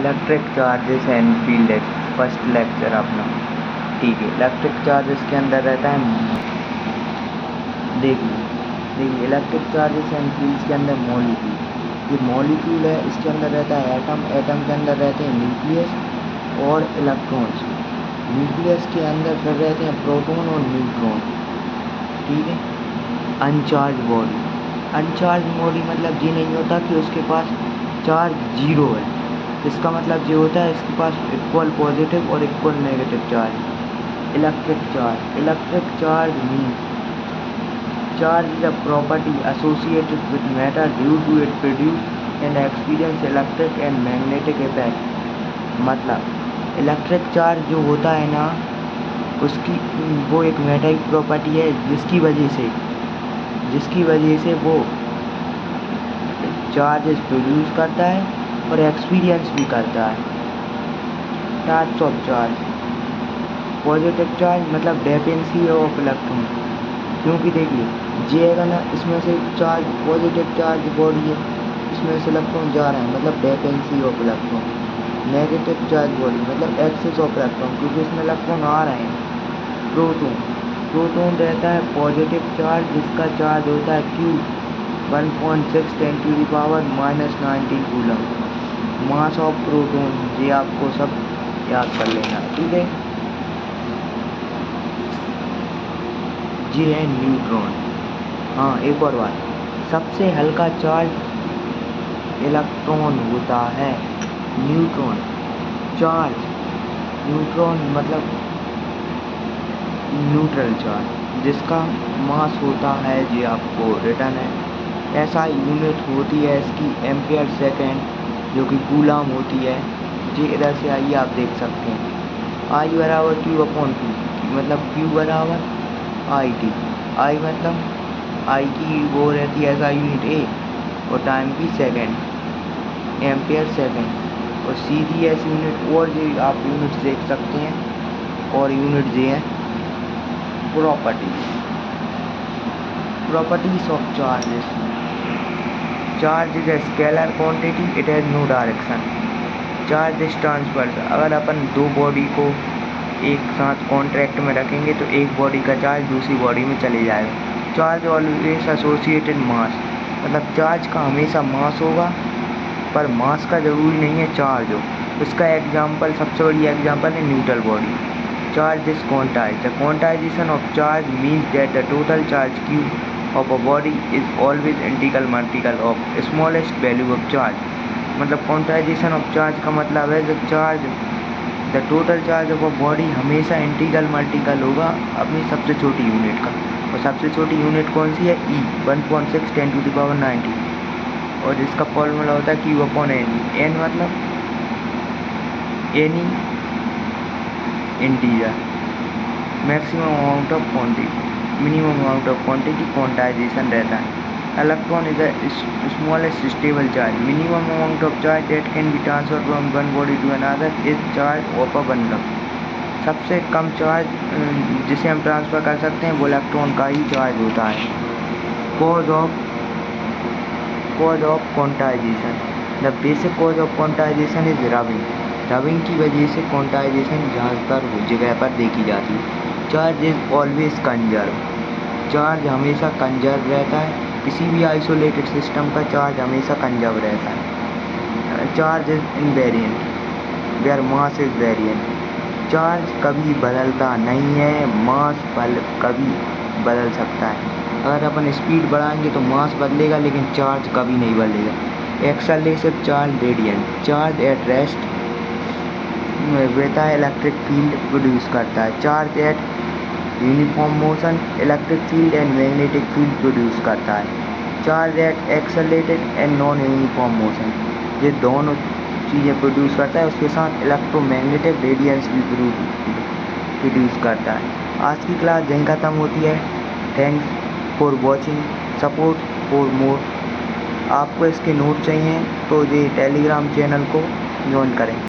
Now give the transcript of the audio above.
Electric charges and field first lecture अपना। ठीक है, इलेक्ट्रिक चार्जेस के अंदर रहता है, देखिए इलेक्ट्रिक चार्जेस एंड फील्ड्स के अंदर मॉलिक्यूल, ये मॉलिक्यूल है, इसके अंदर रहता है एटम, एटम के अंदर रहते हैं न्यूक्लियस और इलेक्ट्रॉन्स, न्यूक्लियस के अंदर फिर रहते हैं प्रोटॉन और न्यूट्रॉन। ठीक है, अनचार्ज बॉडी, अनचार्ज बॉडी मतलब ये नहीं होता कि उसके पास चार्ज जीरो है, इसका मतलब ये होता है इसके पास इक्वल पॉजिटिव और equal negative charge. Electric charge means charge is a property associated with matter due to it produce and experience electric and magnetic effect। मतलब इलेक्ट्रिक चार्ज जो होता है ना, उसकी वो एक मैटर की प्रॉपर्टी है जिसकी वजह से वो चार्जेस प्रोड्यूस करता है और एक्सपीरियंस भी करता है। Types of charge, positive charge मतलब डेफिनेसी ऑफ इलेक्ट्रॉन, क्योंकि देखिए ये है ना, इसमें से चार्ज पॉजिटिव चार्ज बॉडी है, इसमें से इलेक्ट्रॉन जा रहे हैं मतलब deficiency of electron. Negative charge body मतलब एक्सेस ऑफ इलेक्ट्रॉन, क्योंकि इसमें इलेक्ट्रॉन आ रहे हैं। प्रोटॉन रहता है पॉजिटिव चार्ज, जिसका चार्ज होता है Q 1.6 10⁻⁻19 coulomb. Mass of proton, ये आपको सब याद कर लेना। ठीक है, ये है न्यूट्रॉन। हाँ, एक और बात, सबसे हल्का चार्ज इलेक्ट्रॉन होता है, न्यूट्रॉन चार्ज, न्यूट्रॉन मतलब न्यूट्रल चार्ज, जिसका मास होता है, ये आपको रिटर्न है। ऐसा यूनिट होती है इसकी एम्पियर सेकेंड, जो कि कूलम होती है। ये इधर से आइए, आप देख सकते हैं I बराबर Q/T, मतलब Q बराबर IT, I मतलब I की वो रहती है ऐसा यूनिट A और टाइम की सेकेंड, एम्पियर सेकेंड, और CDS यूनिट, और जो आप यूनिट देख सकते हैं और यूनिट जो है properties of charges. Charge is a scalar quantity, it has no direction. Charge is transfer, अगर अपन दो बॉडी को एक साथ कॉन्ट्रैक्ट में रखेंगे तो एक बॉडी का चार्ज दूसरी बॉडी में चले जाएगा। चार्ज ऑलवेज एसोसिएटेड मास, मतलब चार्ज का हमेशा मास होगा, पर मास का जरूरी नहीं है चार्ज हो। उसका एग्जाम्पल, सबसे बड़ी एग्जाम्पल है neutral body. Charge is quantize, the quantization of charge means that the total charge Q of a body is always integral multiple of smallest value of charge. मतलब क्वांटाइजेशन ऑफ चार्ज का मतलब है the total charge of a body हमेशा integral multiple होगा अपनी सबसे छोटी unit का, और सबसे छोटी यूनिट कौन सी है? E 1.6 10⁻⁹, और इसका फॉर्मूला होता है Q/N। N मतलब any integer, maximum amount of quantity, minimum amount of quantity, quantization रहता है। Electron is the smallest stable charge, minimum amount of charge that can be transfer from one body to another is charge of a bundle. सबसे कम charge जिसे हम transfer कर सकते हैं वो इलेक्ट्रॉन का ही चार्ज होता है। Cause of quantization, the basic cause of quantization is rubbing की वजह से क्वांटाइजेशन ज़्यादातर जगह पर देखी जाती है। Charge is always conserve, charge हमेशा कंजर्व रहता है, किसी भी आइसोलेटेड सिस्टम का चार्ज हमेशा कंजर्व रहता है। Charge is invariant where mass is variant, charge कभी बदलता नहीं है, मास कभी बदल सकता है। अगर अपन स्पीड बढ़ाएंगे तो मास बदलेगा, लेकिन चार्ज कभी नहीं बदलेगा। Accelerative charge radiant, charge at rest रहता है, इलेक्ट्रिक फील्ड प्रोड्यूस करता है। Charge at uniform motion, electric field and magnetic field produce करता है। Charge at accelerated and non uniform motion, ये दोनों चीज़ें प्रोड्यूस करता है, उसके साथ इलेक्ट्रोमैग्नेटिक रेडियंस भी प्रोड्यूस करता है। आज की क्लास यहीं ख़त्म होती है। Thanks for watching, support for more. आपको इसके नोट चाहिए तो ये टेलीग्राम चैनल को ज्वाइन करें।